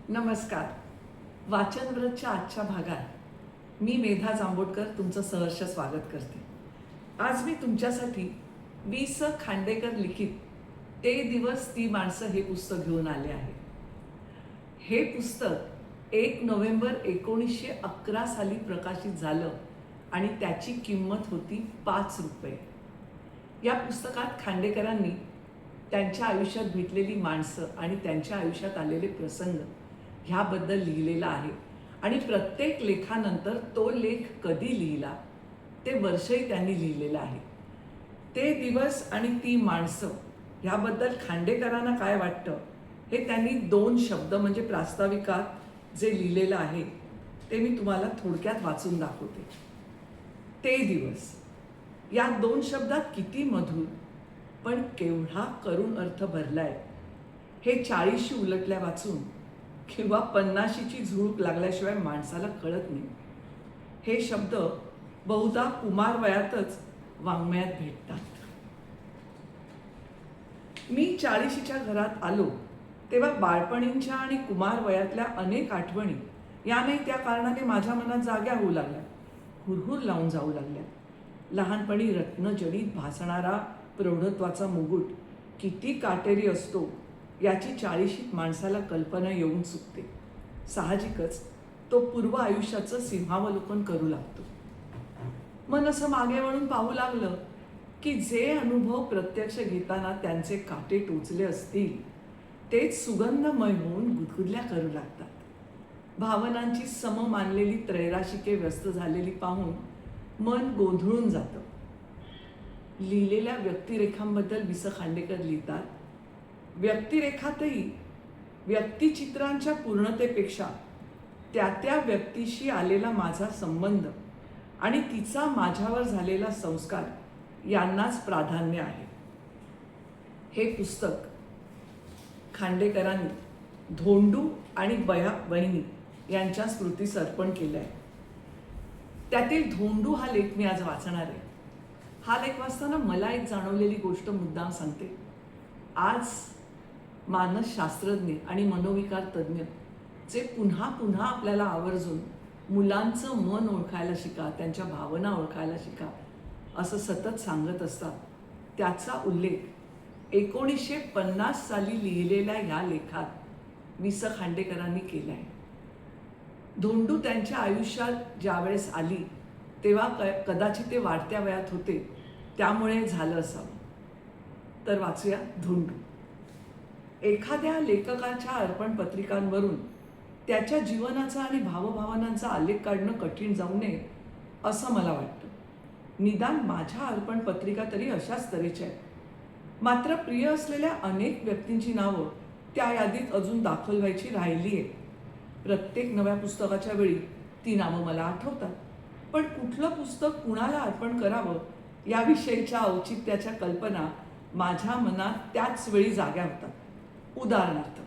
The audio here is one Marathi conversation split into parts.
नमस्कार. वाचनव्रतच्या आजच्या भागात मी मेधा जांभोटकर तुमचं सहर्ष स्वागत करते. आज मी तुमच्यासाठी वि.स. खांडेकर लिखित ते दिवस ती माणसं हे पुस्तक घेऊन आले आहे. हे पुस्तक 1 नोव्हेंबर 1911 साली प्रकाशित झालं आणि त्याची किंमत होती 5 रुपये. या पुस्तकात खांडेकरांनी त्यांच्या आयुष्यात भेटलेली माणसं आणि त्यांच्या आयुष्यात आलेले प्रसंग ह्याबद्दल लिहिलेलं आहे आणि प्रत्येक लेखानंतर तो लेख कधी लिहिला ते वर्षही त्यांनी लिहिलेलं आहे. ते दिवस आणि ती माणसं ह्याबद्दल खांडेकरांना काय वाटतं हे त्यांनी 2 शब्द म्हणजे प्रास्ताविकात जे लिहिलेलं आहे ते मी तुम्हाला थोडक्यात वाचून दाखवते. ते दिवस या 2 शब्दात किती मधुर पण केवढा करुण अर्थ भरलाय हे 40शी उलटल्या वाचून किंवा 50ची झुळूक लागल्याशिवाय माणसाला कळत नाही. हे शब्द बहुधा कुमार वयातच वाङ्मयात भेटतात. मी 40च्या घरात आलो तेव्हा बाळपणींच्या आणि कुमार वयातल्या अनेक आठवणी या नाही त्या कारणाने माझ्या मनात जाग्या होऊ लागल्या, हुरहुर लावून जाऊ लागल्या. लहानपणी रत्नजडीत भासणारा प्रौढत्वाचा मुकुट किती काटेरी असतो याची 40शीत माणसाला कल्पना येऊन चुकते. साहजिकच तो पूर्व आयुष्याचं सिंहावलोकन करू लागतो. मन असं मागे वळून पाहू लागलं की जे अनुभव प्रत्यक्ष घेताना त्यांचे काटे टोचले असतील तेच सुगंधमय होऊन गुदगुदल्या करू लागतात. भावनांची सम मानलेली त्रैराशिके व्यस्त झालेली पाहून मन गोंधळून जातं. लिहिलेल्या व्यक्तिरेखांबद्दल वि.स. खांडेकर लिहितात, व्यक्तिरेखातही व्यक्तिचित्रांच्या पूर्णतेपेक्षा त्या व्यक्तीशी आलेला माझा संबंध आणि तिचा माझ्यावर झालेला संस्कार यांनाच प्राधान्य आहे. हे पुस्तक खांडेकरांनी धोंडू आणि बहिणी यांच्या स्मृतीस अर्पण केलं आहे. त्यातील धोंडू हा लेख मी आज वाचणार आहे. हा लेख वाचताना मला एक जाणवलेली गोष्ट मुद्दाम सांगते. आज मानसशास्त्रज्ञ आणि मनोविकार तज्ज्ञ जे पुन्हा पुन्हा आपल्याला आवर्जून मुलांचं मन ओळखायला शिका, त्यांच्या भावना ओळखायला शिका असं सतत सांगत असतात, त्याचा उल्लेख 1950 साली लिहिलेल्या ह्या लेखात वि.स. खांडेकरांनी केला आहे. धोंडू त्यांच्या आयुष्यात ज्यावेळेस आली तेव्हा कदाचित ते वाढत्या वयात होते, त्यामुळे झालं असावं. तर वाचूया धोंडू. एखाद्या लेखकाच्या अर्पण पत्रिकांवरून त्याच्या जीवनाचा आणि भावभावनांचा आलेख काढणं कठीण जाऊ नये असं मला वाटतं. निदान माझ्या अर्पण पत्रिका तरी अशाच तऱ्हेच्या आहेत. मात्र प्रिय असलेल्या अनेक व्यक्तींची नावं त्या यादीत अजून दाखल व्हायची राहिली आहेत. प्रत्येक नव्या पुस्तकाच्या वेळी ती नावं मला आठवतात, पण कुठलं पुस्तक कुणाला अर्पण करावं याविषयीच्या औचित्याच्या कल्पना माझ्या मनात त्याच वेळी जाग्या होतात. उदाहरणार्थ,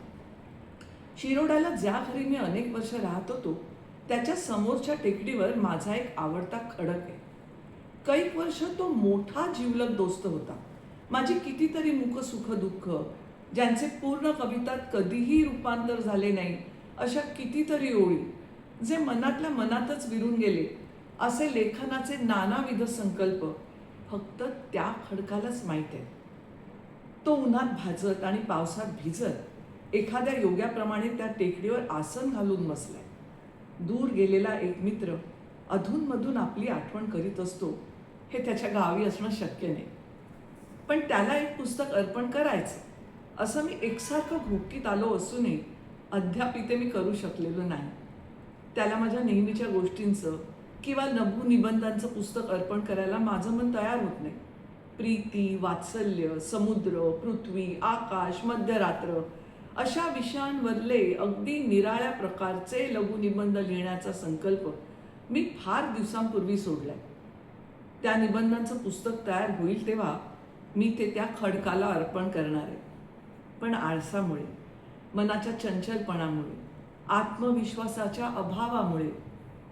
शिरोड्याला ज्या घरी मी अनेक वर्ष राहत होतो त्याच्या समोरच्या टेकडीवर माझा एक आवडता खडक आहे. कैक वर्ष तो मोठा जिवलग दोस्त होता. माझी कितीतरी मुख सुख दुःख ज्यांचे पूर्ण कवितात कधीही रूपांतर झाले नाही अशा कितीतरी ओळी जे मनातल्या मनातच विरून गेले असे लेखनाचे नानाविध संकल्प फक्त त्या खडकालाच माहीत आहे. तो उन्हात भाजत आणि पावसात भिजत एखाद्या योग्याप्रमाणे त्या टेकडीवर आसन घालून बसलाय. दूर गेलेला एक मित्र अधूनमधून आपली आठवण करीत असतो हे त्याच्या गावी असणं शक्य नाही, पण त्याला एक पुस्तक अर्पण करायचं असं मी एकसारखं घोकीत आलो असूनही अद्याप इथे मी करू शकलेलो नाही. त्याला माझ्या नेहमीच्या गोष्टींचं किंवा लघुनिबंधांचं पुस्तक अर्पण करायला माझं मन तयार होत नाही. प्रीती, वात्सल्य, समुद्र, पृथ्वी, आकाश, मध्यरात्र अशा विषयांवरले अगदी निराळ्या प्रकारचे लघुनिबंध लिहिण्याचा संकल्प मी फार दिवसांपूर्वी सोडलाय. त्या निबंधांचं पुस्तक तयार होईल तेव्हा मी ते त्या खडकाला अर्पण करणार आहे. पण आळसामुळे, मनाच्या चंचलपणामुळे, आत्मविश्वासाच्या अभावामुळे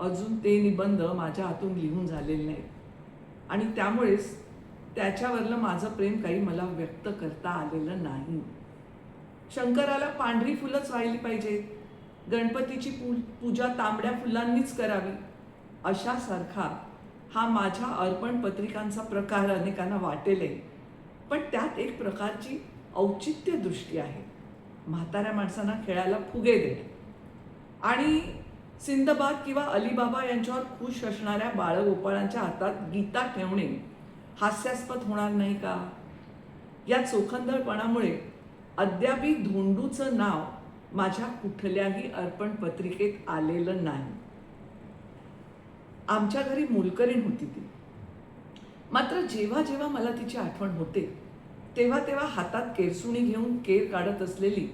अजून ते निबंध माझ्या हातून लिहून झालेले नाहीत आणि त्यामुळेच त्याच्यावरलं माझं प्रेम काही मला व्यक्त करता आलेलं नाही. शंकराला पांढरी फुलंच वाहिली पाहिजेत गणपतीची पूजा तांबड्या फुलांनीच करावी अशासारखा हा माझ्या अर्पण पत्रिकांचा प्रकार अनेकांना वाटेलही, पण त्यात एक प्रकारची औचित्य दृष्टी आहे. म्हाताऱ्या माणसांना खेळायला फुगे देणे आणि सिंदबाद किंवा अलीबाबा यांच्यावर खुश असणाऱ्या बाळगोपाळांच्या हातात गीता ठेवणे हास्यास्पद होणार नाही का? या चोखंदळपणामुळे अद्यापही धोंडूचं नाव माझ्या कुठल्याही अर्पण पत्रिकेत आलेलं नाही. आमच्या घरी मोलकरीण होती ती. मात्र जेव्हा जेव्हा मला तिची आठवण होते तेव्हा तेव्हा हातात केरसुणी घेऊन केर काढत असलेली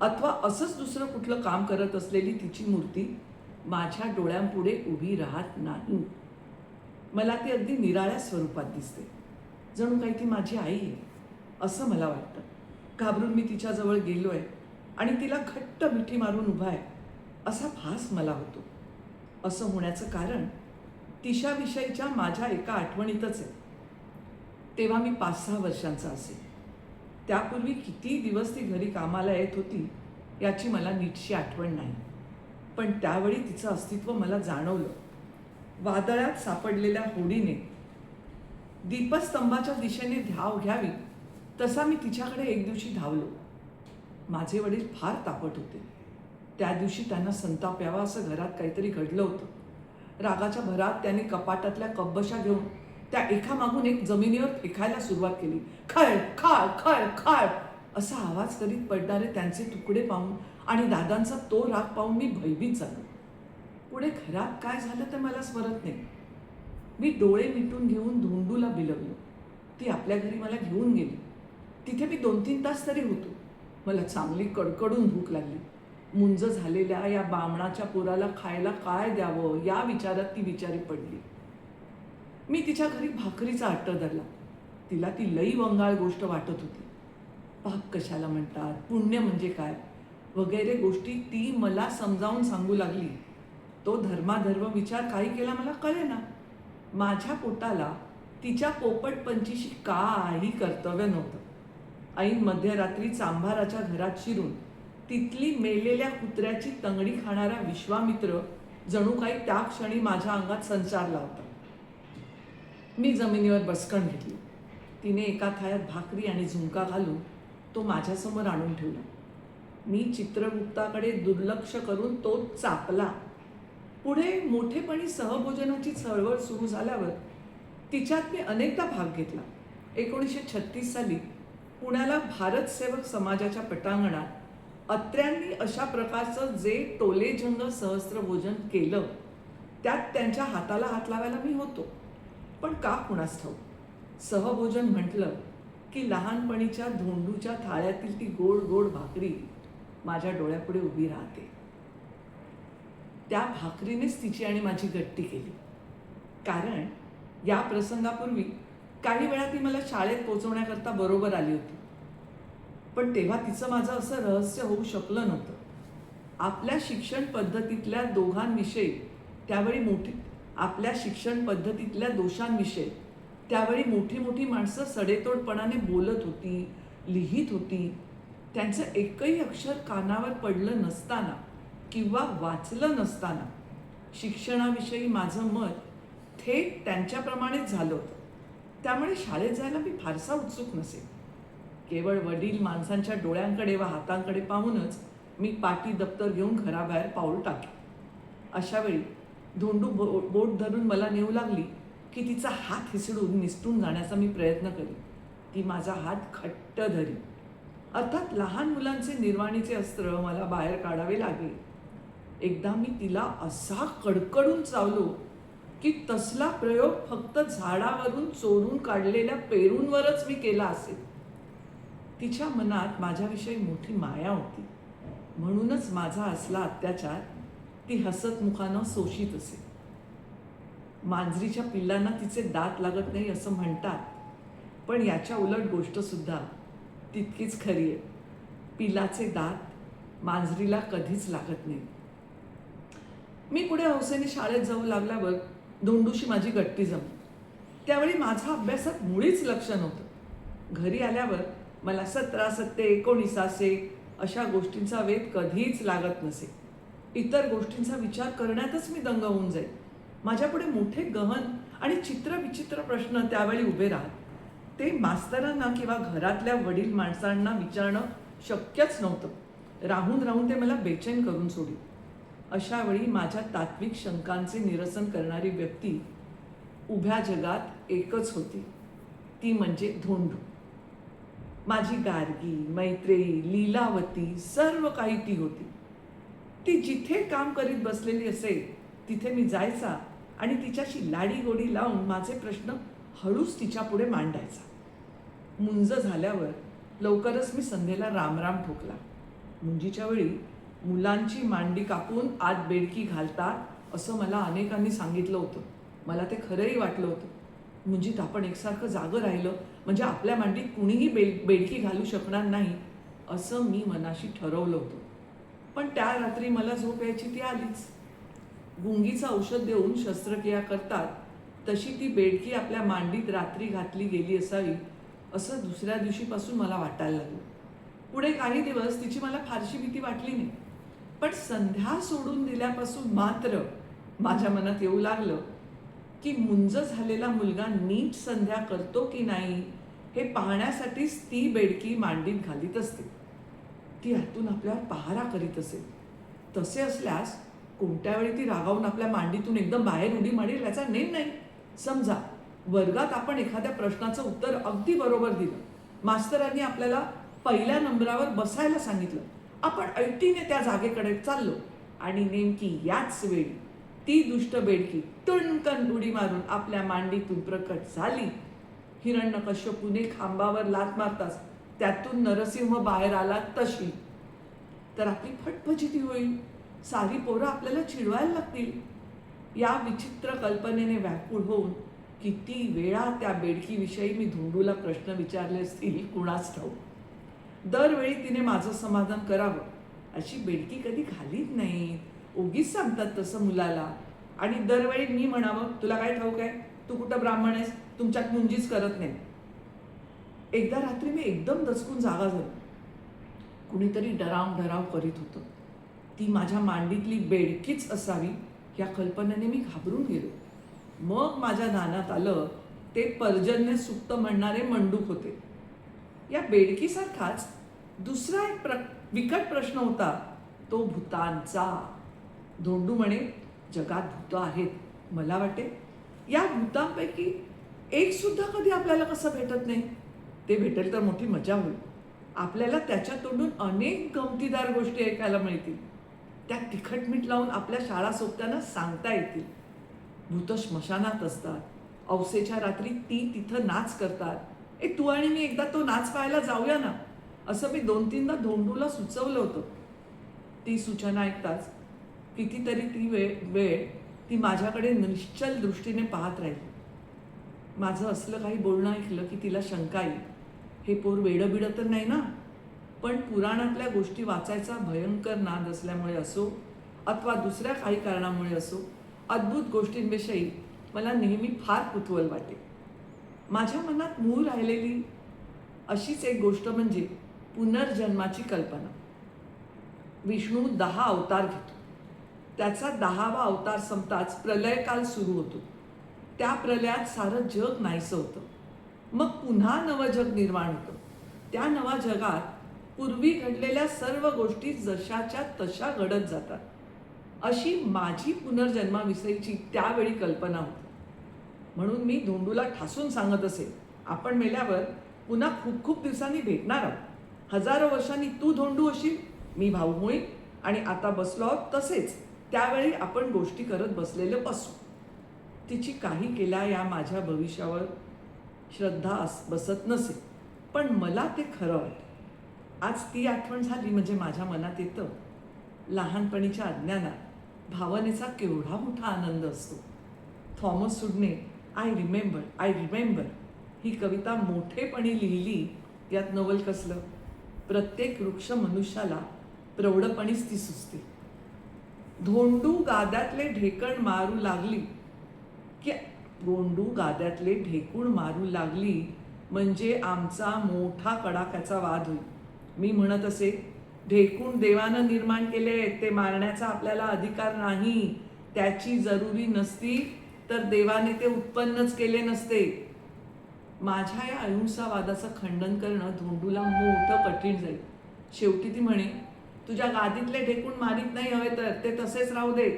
अथवा असंच दुसरं कुठलं काम करत असलेली तिची मूर्ती माझ्या डोळ्यांपुढे उभी राहत नाही. मला ती अगदी निराळ्या स्वरूपात दिसते, जणू काही ती माझी आई आहे असं मला वाटतं. घाबरून मी तिच्याजवळ गेलोय आणि तिला घट्ट मिठी मारून उभा आहे असा भास मला होतो. असं होण्याचं कारण तिच्याविषयीच्या माझ्या एका आठवणीतच आहे. तेव्हा मी 5-6 वर्षांचा असेल. त्यापूर्वी किती दिवस ती घरी कामाला येत होती याची मला नीटशी आठवण नाही, पण त्यावेळी तिचं अस्तित्व मला जाणवलं. वादळात सापडलेल्या होडीने दीपस्तंभाच्या दिशेने धाव घ्यावी तसा मी तिच्याकडे एक दिवशी धावलो. माझे वडील फार तापट होते. त्या दिवशी त्यांना संताप यावा असं घरात काहीतरी घडलं होतं. रागाच्या भरात त्यांनी कपाटातल्या कब्बशा घेऊन त्या एकामागून एक जमिनीवर फेकायला सुरुवात केली. खळ खळ खळ खळ असा आवाज करीत पडणारे त्यांचे तुकडे पाहून आणि दादांचा तो राग पाहून मी भयभीत झालो. पुढे घरात काय झालं ते मला स्मरत नाही. मी डोळे मिटून घेऊन धोंडूला बिलवलो. ती आपल्या घरी मला घेऊन गेली. तिथे मी 2-3 तास तरी होतो. मला चांगली कडकडून भूक लागली. मुंज झालेल्या या बामणाच्या पोराला खायला काय द्यावं या विचारात ती बिचारी पडली. मी तिच्या घरी भाकरीचा हट्ट धरला. तिला ती लई वंगाळ गोष्ट वाटत होती. पाप कशाला म्हणतात, पुण्य म्हणजे काय वगैरे गोष्टी ती मला समजावून सांगू लागली. तो धर्माधर्म विचार काही केला मला कळेना. माझ्या पोटाला तिच्या पोपटपंचीशी काही कर्तव्य नव्हतं. ऐन मध्यरात्री चांभाराच्या घरात शिरून तिथली मेलेल्या कुत्र्याची तंगडी खाणारा विश्वामित्र जणू काही त्या क्षणी माझ्या अंगात संचारला होता. मी जमिनीवर बसकण घेतली. तिने एका थायात भाकरी आणि झुंका घालून तो माझ्यासमोर आणून ठेवला. मी चित्रगुप्ताकडे दुर्लक्ष करून तो चापला. पुढे मोठेपणी सहभोजनाची चळवळ सुरू झाल्यावर तिच्यात मी अनेकदा भाग घेतला. 1936 साली पुण्याला भारत सेवक समाजाच्या पटांगणात अत्र्यांनी अशा प्रकारचं जे टोलेजंग सहस्त्रभोजन केलं त्यात त्यांच्या हाताला हात लावायला मी होतो. पण का कुणास ठाऊक सहभोजन म्हटलं की लहानपणीच्या धोंडूच्या थाळ्यातील ती गोड गोड भाकरी माझ्या डोळ्यापुढे उभी राहते. त्या भाकरीनेच तिची आणि माझी गट्टी केली. कारण या प्रसंगापूर्वी काही वेळा ती मला शाळेत पोचवण्याकरता बरोबर आली होती. पण तेव्हा तिचं माझं असं रहस्य होऊ शकलं नव्हतं. आपल्या शिक्षण पद्धतीतल्या दोषांविषयी त्यावेळी मोठी मोठी माणसं सडेतोडपणाने बोलत होती, लिहित होती. त्यांचं एकही अक्षर कानावर पडलं नसताना किंवा वाचलं नसताना शिक्षणाविषयी माझं मत थेट त्यांच्याप्रमाणेच झालं होतं. त्यामुळे शाळेत जायला मी फारसा उत्सुक नसे. केवळ वडील माणसांच्या डोळ्यांकडे व हातांकडे पाहूनच मी पाटी दप्तर घेऊन घराबाहेर पाऊल टाके. अशावेळी धोंडू बोट धरून मला नेऊ लागली की तिचा हात हिसडून निसटून जाण्याचा मी प्रयत्न करी. ती माझा हात घट्ट धरी. अर्थात लहान मुलांचे निर्वाणीचे अस्त्र मला बाहेर काढावे लागले. एकदा मी तिला असा कडकडून चावलो की तसला प्रयोग फक्त झाडावरून चोरून काढलेल्या पेरूंवरच मी केला असेल. तिच्या मनात माझ्याविषयी मोठी माया होती, म्हणूनच माझा असला अत्याचार ती हसत मुखानं सोशीत असे. मांजरीच्या पिल्लांना तिचे दात लागत नाही असं म्हणतात, पण याच्या उलट गोष्ट सुद्धा तितकीच खरी आहे. पिलाचे दात मांजरीला कधीच लागत नाही. मी पुढे हौसेने शाळेत जाऊ लागल्यावर धोंडूशी माझी गट्टी जमली. त्यावेळी माझा अभ्यासात मुळीच लक्ष नव्हतं. घरी आल्यावर मला 17 सत्ते 19 अशा गोष्टींचा वेध कधीच लागत नसे. इतर गोष्टींचा विचार करण्यातच मी दंग होऊन जाईल. माझ्यापुढे मोठे गहन आणि चित्रविचित्र प्रश्न त्यावेळी उभे राहत. ते मास्तरांना किंवा घरातल्या वडील माणसांना विचारणं शक्यच नव्हतं. राहून राहून ते मला बेचैन करून सोडली. अशा वेळी माझ्या तात्विक शंकांचे निरसन करणारी व्यक्ती उभ्या जगात एकच होती, ती म्हणजे धोंडू. माझी गार्गी, मैत्रेयी, लीलावती सर्व काही ती होती. ती जिथे काम करीत बसलेली असे तिथे मी जायचा आणि तिच्याशी लाडीगोडी लावून माझे प्रश्न हळूच तिच्या पुढे मांडायचा. मुंज झाल्यावर लवकरच मी संध्येला रामराम ठोकला. मुंजीच्या वेळी मुलांची मांडी कापून आत बेडकी घालतात असं मला अनेकांनी सांगितलं होतं. मला ते खरंही वाटलं होतं. मुंजीत आपण एकसारखं जागं राहिलं म्हणजे आपल्या मांडीत कुणीही बेडकी घालू शकणार नाही असं मी मनाशी ठरवलं होतं. पण त्या रात्री मला झोप यायची ती आलीच. गुंगीचं औषध देऊन शस्त्रक्रिया करतात तशी ती बेडकी आपल्या मांडीत रात्री घातली गेली असावी असं दुसऱ्या दिवशीपासून मला वाटायला लागलं. पुढे काही दिवस तिची मला फारशी भीती वाटली नाही. पण संध्या सोडून दिल्यापासून मात्र माझ्या मनात येऊ लागलं की मुंज झालेला मुलगा नीट संध्या करतो की नाही हे पाहण्यासाठीच ती बेडकी मांडीत घालीत असते. ती आतून आपल्यावर पहारा करीत असेल. तसे असल्यास कोणत्या वेळी ती रागावून आपल्या मांडीतून एकदम बाहेर उडी मारेल याचा नेम नाही. समजा वर्गात आपण एखाद्या प्रश्नाचं उत्तर अगदी बरोबर दिलं, मास्तरांनी आपल्याला पहिल्या नंबरावर बसायला सांगितलं, आपण ऐटीने त्या जागेकडे चाललो आणि नेमकी याच वेळी ती दुष्ट बेडकी टुणकन उडी मारून आपल्या मांडीतून प्रकट झाली. हिरण्यकश्यपूने खांबावर लाथ मारताच त्यातून नरसिंह बाहेर आला तशी तर आपली फटफजिती होईल. सारी पोरं आपल्याला चिडवायला लागतील. या विचित्र कल्पनेने व्याकुळ होऊन किती वेळा त्या बेडकीविषयी मी धोंडूला प्रश्न विचारले असतील कुणास ठाऊक. दरवेळी तिने माझं समाधान करावं. अशी बेडकी कधी घालीत नाही, उगीच सांगतात तसं मुलाला. आणि दरवेळी मी म्हणावं, तुला काय ठाऊक आहे, तू कुठं ब्राह्मण आहेस, तुमच्यात मुंजीच करत नाही. एकदा रात्री मी एकदम दचकून जागा झालो. कुणीतरी डराव करीत होतं. ती माझ्या मांडीतली बेडकीच असावी या कल्पनेने मी घाबरून गेलो. मग माझ्या ध्यानात आलं ते पर्जन्य सुक्त म्हणणारे मंडूक होते. या बेडकीसारखाच दुसरा एक विकट प्रश्न होता, तो भूतांचा. धोंडू म्हणे, जगात भूत आहेत. मला वाटे या भूतांपैकी एक सुद्धा कधी आपल्याला कसं भेटत नाही. ते भेटेल तर मोठी मजा होईल. आपल्याला त्याच्या तोंडून अनेक गमतीदार गोष्टी ऐकायला मिळतील. त्या तिखट मीठ लावून आपल्या शाळा सोबत्यांना सांगता येतील. भूत स्मशानात असतात. औसेच्या रात्री ती तिथं नाच करतात. तू आणि मी एकदा तो नाच पाहायला जाऊया ना, असं मी 2-3दा धोंडूला सुचवलं होतं. ती सूचना ऐकताच कितीतरी वेळ ती माझ्याकडे निश्चल दृष्टीने पाहत राहिली. माझं असलं काही बोलणं ऐकलं की तिला शंका येईल, हे पोर वेडं बिडं तर नाही ना. पण पुराणातल्या गोष्टी वाचायचा भयंकर नाद असल्यामुळे असो अथवा दुसऱ्या काही कारणामुळे असो, अद्भुत गोष्टींविषयी मला नेहमी फार कुतूहल वाटे. माझ्या मनात मूळ राहिलेली अशीच एक गोष्ट म्हणजे पुनर्जन्माची कल्पना. विष्णू 10 अवतार घेतो. त्याचा 10वा अवतार संपताच प्रलयकाल सुरू होतो. त्या प्रलयात सारं जग नाहीसं होतं. मग पुन्हा नवं जग निर्माण होतं. त्या नव्या जगात पूर्वी घडलेल्या सर्व गोष्टी जशाच्या तशा घडत जातात. अशी माझी पुनर्जन्माविषयीची त्यावेळी कल्पना होती. म्हणून मी धोंडूला ठासून सांगत असे, आपण मेल्यावर पुन्हा खूप खूप दिवसांनी भेटणार आहोत. 1000 वर्षांनी तू धोंडू होशील, मी भाऊ होईल आणि आता बसलो आहोत तसेच त्यावेळी आपण गोष्टी करत बसलेलो असू. तिची काही केल्या या माझ्या भविष्यावर श्रद्धा बसत नसे, पण मला ते खरं वाटतं. आज ती आठवण झाली म्हणजे माझ्या मनात येतं, लहानपणीच्या अज्ञानात भावनेचा केवढा मोठा आनंद असतो. थॉमस सुडने आय रिमेंबर ही कविता मोठेपणी लिहिली. यात नवल कसलं. प्रत्येक वृक्ष मनुष्याला प्रौढपणीच ती सुचते. धोंडू गाद्यातले ढेकण मारू लागली की धोंडू गाद्यातले ढेकूण मारू लागली म्हणजे आमचा मोठा कडाक्याचा वाद होईल. मी म्हणत असे, ढेकूण देवानं निर्माण केले, ते मारण्याचा आपल्याला अधिकार नाही. त्याची जरुरी नसती तर देवाने ते उत्पन्नच केले नसते. माझ्या या अहिंसावादाचं खंडन करणं धोंडूला मोठं कठीण जाईल. शेवटी ती म्हणे, तुझ्या गादीतले ढेकूण मारीत नाही हवे तर ते तसेच राहू दे.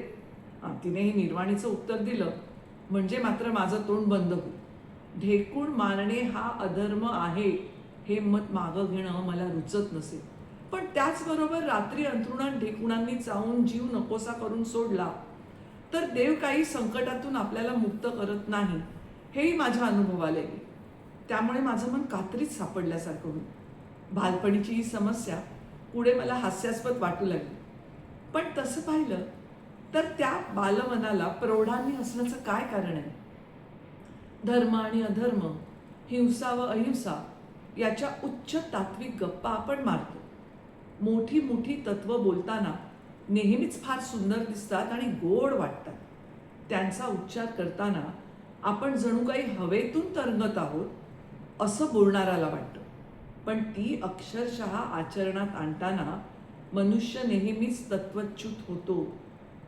तिनेही निर्वाणीचं उत्तर दिलं म्हणजे मात्र माझं तोंड बंद होईल. ढेकूण मारणे हा अधर्म आहे हे मत मागं घेणं मला रुचत नसेल. पण त्याचबरोबर रात्री अंथरुणात ढेकुणांनी चावून जीव नकोसा करून सोडला तर देव काही संकटातून आपल्याला मुक्त करत नाही हेही माझ्या अनुभवाला येईल. त्यामुळे माझं मन कात्रीत सापडल्यासारखं होईल. बालपणीची ही समस्या पुढे मला हास्यास्पद वाटू लागली. पण तसं पाहिलं तर त्या बालमनाला प्रौढांनी हसण्याचं काय कारण आहे? धर्म आणि अधर्म, हिंसा व अहिंसा याच्या उच्च तात्विक गप्पा आपण मारतो. मोठी मोठी तत्व बोलताना नेहमीच फार सुंदर दिसतात आणि गोड वाटतात. त्यांचा उच्चार करताना आपण जणू काही हवेतून तरंगत आहोत असं बोलणाऱ्याला वाटतं. पण ती अक्षरशः आचरणात आणताना मनुष्य नेहमीच तत्वच्युत होतो.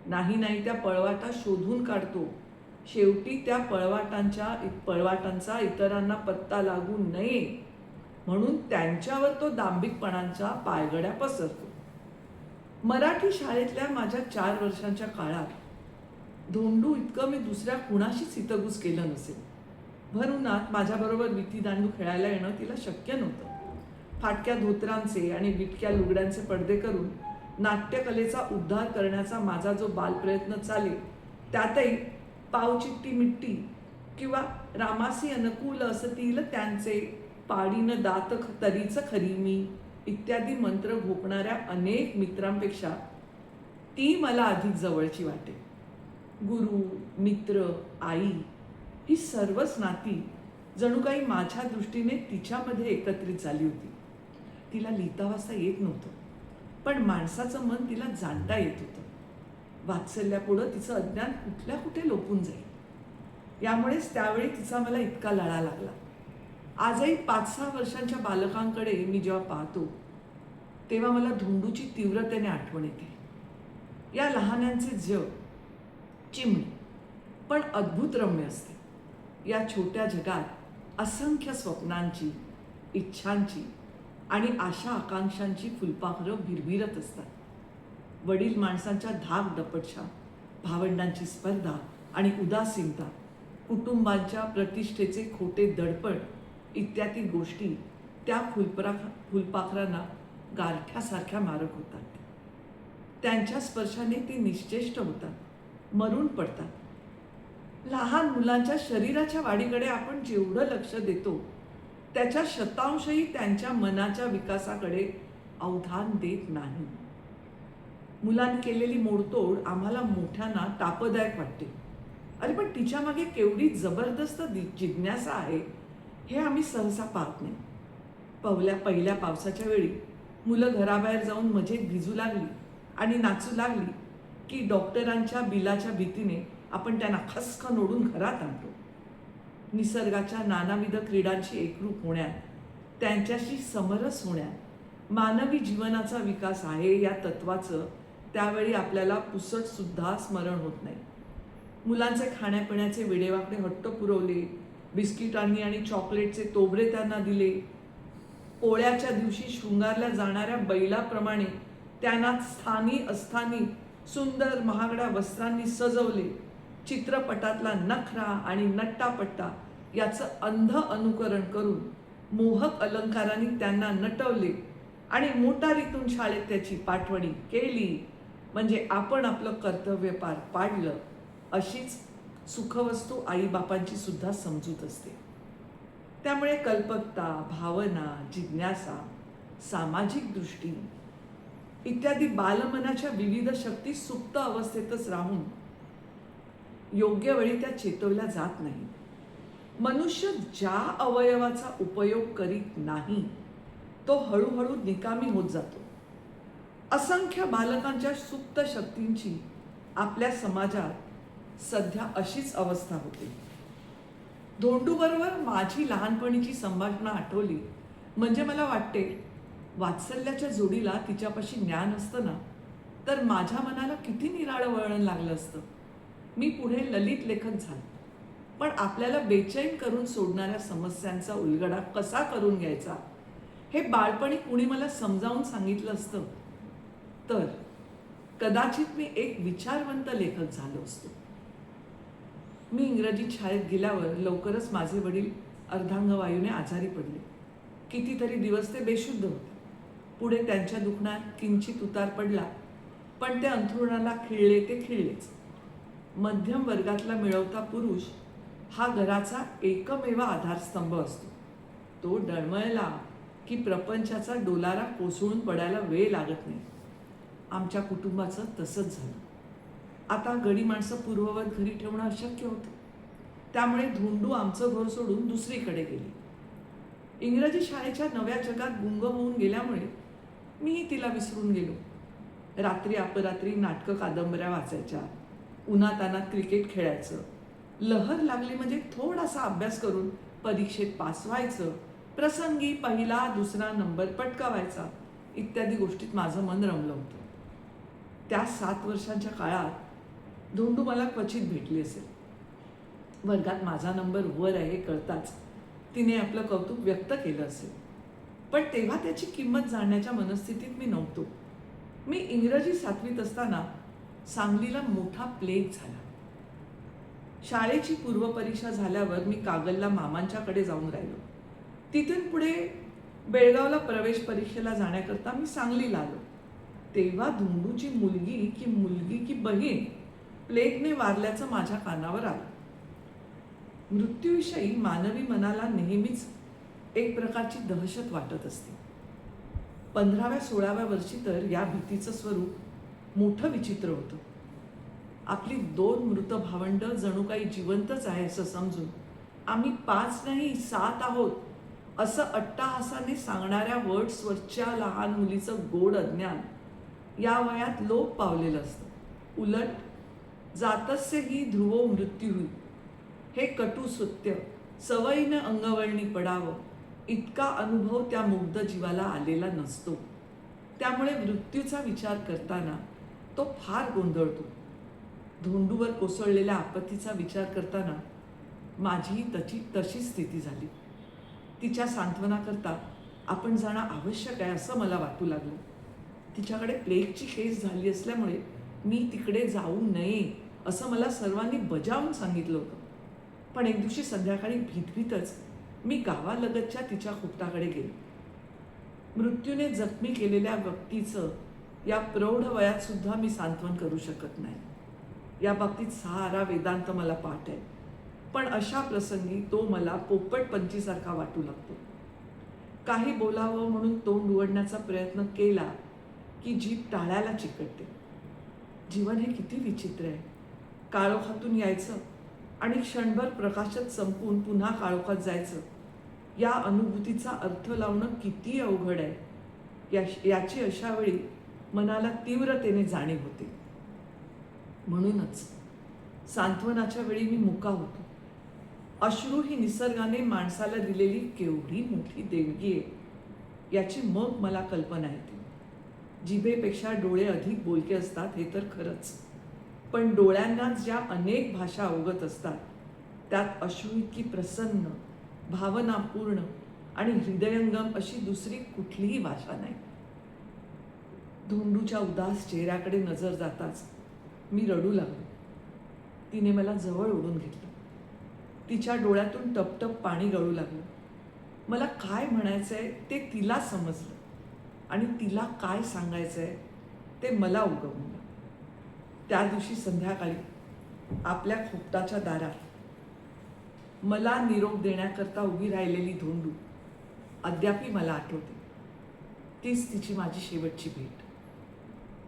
नाही त्या पळवाटा शोधून काढतो. शेवटी त्या पळवाटांचा इतरांना पत्ता लागू नये म्हणून त्यांच्यावर तो दांभिकपणाच्या पायघड्या पसरतो. मराठी शाळेतल्या माझ्या 4 वर्षांच्या काळात धोंडू इतकं मी दुसऱ्या कुणाशीच हितगुज केलं नसेल. भर उन्हात माझ्याबरोबर विटी दांडू खेळायला येणं तिला शक्य नव्हतं. फाटक्या धोतरांचे आणि विटक्या लुगड्यांचे पडदे करून नाट्यकलेचा उद्धार करण्याचा माझा जो बालप्रयत्न चाले त्यातही पावचिट्टी मिट्टी किंवा रामासी अनुकूल असतील त्यांचे पाडीनं दात तरीच खरी मी इत्यादी मंत्र घोकणाऱ्या अनेक मित्रांपेक्षा ती मला अधिक जवळची वाटे. गुरु, मित्र, आई ही सर्वच नाती जणू काही माझ्या दृष्टीने तिच्यामध्ये एकत्रित झाली होती. तिला लिहिता वाचता येत नव्हतं, पण माणसाचं मन तिला जाणता येत होतं. वात्सल्यापुढं तिचं अज्ञान कुठल्या कुठे लोपून जाईल. यामुळेच त्यावेळी तिचा मला इतका लळा लागला. आजही 5-6 वर्षांच्या बालकांकडे मी जेव्हा पाहतो तेव्हा मला धोंडूची तीव्रतेने आठवण येते. या लहानांचे जग चिमणी पण अद्भुत रम्य असते. या छोट्या जगात असंख्य स्वप्नांची, इच्छांची आणि आशा आकांक्षांची फुलपाखरं भिरभिरत असतात. वडील माणसांच्या धाक दपटशा, भावंडांची स्पर्धा आणि उदासीनता, कुटुंबांच्या प्रतिष्ठेचे खोटे दडपण इत्यादी गोष्टी त्या फुलपाखरांना गारठ्यासारख्या मारक होतात. त्यांच्या स्पर्शाने ते निश्चेष्ट होतात, मरून पडतात. लहान मुलांच्या शरीराच्या वाढीकडे आपण जेवढं लक्ष देतो त्याच्या शतांशही त्यांच्या मनाच्या विकासाकडे अवधान देत नाही. मुलांनी केलेली मोडतोड आम्हाला मोठ्यांना तापदायक वाटते. अरे पण तिच्या मागे केवढी जबरदस्त जिज्ञासा आहे हे आम्ही सहसा पाहत नाही. पहिल्या पावसाच्या वेळी मुलं घराबाहेर जाऊन मजेत भिजू लागली आणि नाचू लागली की डॉक्टरांच्या बिलाच्या भीतीने आपण त्यांना खसखन ओढून घरात आणतो. निसर्गाच्या नानाविध क्रीडांशी एकरूप होण्यात, त्यांच्याशी समरस होण्यात मानवी जीवनाचा विकास आहे या तत्वाचं त्यावेळी आपल्याला पुसटसुद्धा स्मरण होत नाही. मुलांचे खाण्यापिण्याचे वेडेवाकडे हट्ट पुरवले, बिस्किटांनी आणि चॉकलेटचे तोबरे त्यांना दिले. पोळ्याच्या दिवशी शृंगारल्या जाणाऱ्या बैलाप्रमाणे त्यांना स्थानी अस्थानी सुंदर महागड्या वस्त्रांनी सजवले. चित्रपटातला नखरा आणि नट्टापट्टा याचं अंध अनुकरण करून मोहक अलंकारांनी त्यांना नटवले आणि मोटारीतून शाळेत त्याची पाठवणी केली म्हणजे आपण आपलं कर्तव्य पार पाडलं अशीच सुखवस्तू आईबापांची सुद्धा समजूत असते. त्यामुळे कल्पकता, भावना, जिज्ञासा, सामाजिक दृष्टी इत्यादी बालमनाच्या विविध शक्ती सुप्त अवस्थेतच राहून योग्य वेळी त्या चेतवल्या जात नाही. मनुष्य ज्या अवयवाचा उपयोग करीत नाही तो हळूहळू निकामी होत जातो. असंख्य बालकांच्या सुप्त शक्तींची आपल्या समाजात सध्या अशीच अवस्था होते. धोंडूबरोबर माझी लहानपणीची संभाषणं आठवली म्हणजे मला वाटते वात्सल्याच्या जोडीला तिच्यापाशी ज्ञान असतं ना, तर माझ्या मनाला किती निराळं वळण लागलं असतं. मी पुढे ललित लेखक झाले. पण आपल्याला बेचैन करून सोडणाऱ्या समस्यांचा उलगडा कसा करून घ्यायचा हे बाळपणी कुणी मला समजावून सांगितलं असतं तर कदाचित मी एक विचारवंत लेखक झालो असतो. मी इंग्रजी शाळेत गेल्यावर लवकरच माझे वडील अर्धांगवायूने आजारी पडले. कितीतरी दिवस ते बेशुद्ध होते. पुढे त्यांच्या दुखण्यात किंचित उतार पडला, पण ते अंथरुणाला खिळले ते खिळलेच. मध्यम वर्गातला मिळवता पुरुष हा घराचा एकमेव आधारस्तंभ असतो. तो डळमळला की प्रपंचाचा डोलारा कोसळून पडायला वेळ लागत नाही. आमच्या कुटुंबाचं तसंच झालं. आता गडी माणसं पूर्ववत घरी ठेवणं अशक्य होतं. त्यामुळे धोंडू आमचं घर सोडून दुसरीकडे गेली. इंग्रजी शाळेच्या नव्या जगात गुंग होऊन गेल्यामुळे मीही तिला विसरून गेलो. रात्री अपरात्री नाटकं कादंबऱ्या वाचायच्या, उन्हातानात क्रिकेट खेळायचं, लहर लागली म्हणजे थोडासा अभ्यास करून परीक्षेत पास व्हायचं, प्रसंगी पहिला दुसरा नंबर पटकावायचा इत्यादी गोष्टीत माझं मन रमलं होतं. त्या 7 वर्षांच्या काळात धोंडू मला क्वचित भेटली असेल. वर्गात माझा नंबर वर आहे हे कळताच तिने आपलं कौतुक व्यक्त केलं असेल. पण तेव्हा त्याची किंमत जाणण्याच्या मनस्थितीत मी नव्हतो. मी इंग्रजी 7वीत असताना सांगलीला मोठा प्लेग झाला. शाळेची पूर्वपरीक्षा झाल्यावर मी कागलला मामांच्याकडे जाऊन राहिलो. तिथून पुढे बेळगावला प्रवेश परीक्षेला जाण्याकरता मी सांगलीला आलो. तेव्हा धोंडूची मुलगी की बहीण प्लेगने वारल्याचं माझ्या कानावर आलं. मृत्यूविषयी मानवी मनाला नेहमीच एक प्रकारची दहशत वाटत असते. 15व्या-16व्या वर्षी तर या भीतीचं स्वरूप मोठं विचित्र होतं. आपली 2 मृत भावंडं जणू काही जिवंतच आहे असं समजून आम्ही 5 नाही 7 आहोत असं अट्टाहासाने सांगणाऱ्या वर्ड्सवरच्या लहान मुलीचं गोड अज्ञान या वयात लोप पावलेलं असतं. उलट जातस्य ही ध्रुवो मृत्यू हे कटू सत्य सवयीनं अंगवळणी पडावं इतका अनुभव त्या मुग्ध जीवाला आलेला नसतो. त्यामुळे मृत्यूचा विचार करताना तो फार गोंधळतो. धोंडूवर कोसळलेल्या आपत्तीचा विचार करताना माझीही तशी स्थिती झाली. तिच्या सांत्वनाकरता आपण जाणं आवश्यक आहे असं मला वाटू लागलं. तिच्याकडे प्लेगची केस झाली असल्यामुळे मी तिकडे जाऊ नये असं मला सर्वांनी बजावून सांगितलं होतं. पण एक दिवशी संध्याकाळी भीतभीतच मी गावालगतच्या तिच्या खुपटाकडे गेले. मृत्यूने जखमी केलेल्या व्यक्तीचं या प्रौढ वयात सुद्धा मी सांत्वन करू शकत नाही. या बाबतीत सारा वेदांत मला पाठ आहे. पण अशा प्रसंगी तो मला पोपटपंचीसारखा वाटू लागतो. काही बोलावं म्हणून तोंड उघडण्याचा प्रयत्न केला की जीभ टाळ्याला चिकटते. जीवन हे किती विचित्र आहे. काळोखातून यायचं आणि क्षणभर प्रकाशात संपून पुन्हा काळोखात जायचं. या अनुभूतीचा अर्थ लावणं किती अवघड आहे याची अशा वेळी मनाला तीव्रतेने जाणीव होते. म्हणूनच सांत्वनाच्या वेळी मी मुका होतो. अश्रू ही निसर्गाने माणसाला दिलेली केवढी मोठी देणगी आहे याची मग मला कल्पना येते. जिभेपेक्षा डोळे अधिक बोलके असतात हे तर खरंच, पण डोळ्यांना ज्या अनेक भाषा अवगत असतात त्यात अश्रू इतकी प्रसन्न, भावनापूर्ण आणि हृदयंगम अशी दुसरी कुठलीही भाषा नाही. धोंडूच्या उदास चेहऱ्याकडे नजर जाताच मी रडू लागलो. तिने मला जवळ ओढून घेतलं. तिच्या डोळ्यातून टपटप पाणी गळू लागलं. मला काय म्हणायचंय ते तिला समजलं आणि तिला काय सांगायचंय ते मला उगवलं. त्या दिवशी संध्याकाळी आपल्या खुपटाच्या दारात मला निरोप देण्याकरता उभी राहिलेली धोंडू अद्यापही मला आठवते. तीच तिची माझी शेवटची भेट.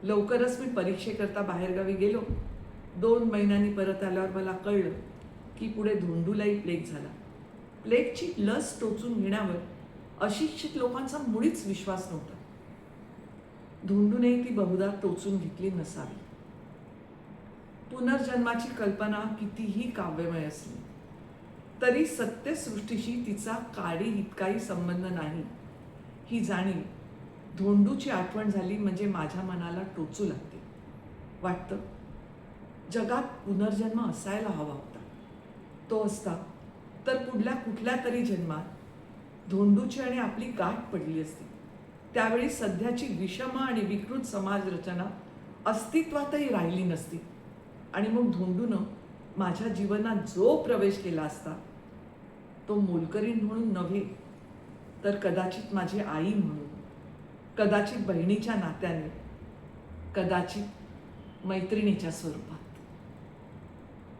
लवकरच मी परीक्षेकरता बाहेरगावी गेलो. 2 महिन्यांनी परत आल्यावर मला कळलं की पुढे धोंडूलाही प्लेग झाला. प्लेगची लस टोचून घेण्यावर अशिक्षित लोकांचा मुळीच विश्वास नव्हता. धोंडूने ती बहुधा टोचून घेतली नसावी. पुनर्जन्माची कल्पना कितीही काव्यमय असली तरी सत्यसृष्टीशी तिचा काडी इतकाही संबंध नाही ही जाणीव धोंडूची आठवण झाली म्हणजे माझ्या मनाला टोचू लागते. वाटतं जगात पुनर्जन्म असायला हवा होता. तो असता तर पुढल्या कुठल्या तरी जन्मात धोंडूची आणि आपली गाठ पडली असती. त्यावेळी सध्याची विषम आणि विकृत समाज रचना अस्तित्वातही राहिली नसती आणि मग धोंडूनं माझ्या जीवनात जो प्रवेश केला असता तो मोलकरीण म्हणून नव्हे तर कदाचित माझी आई म्हणून, कदाचित बहिणीच्या नात्याने, कदाचित मैत्रिणीच्या स्वरूपात.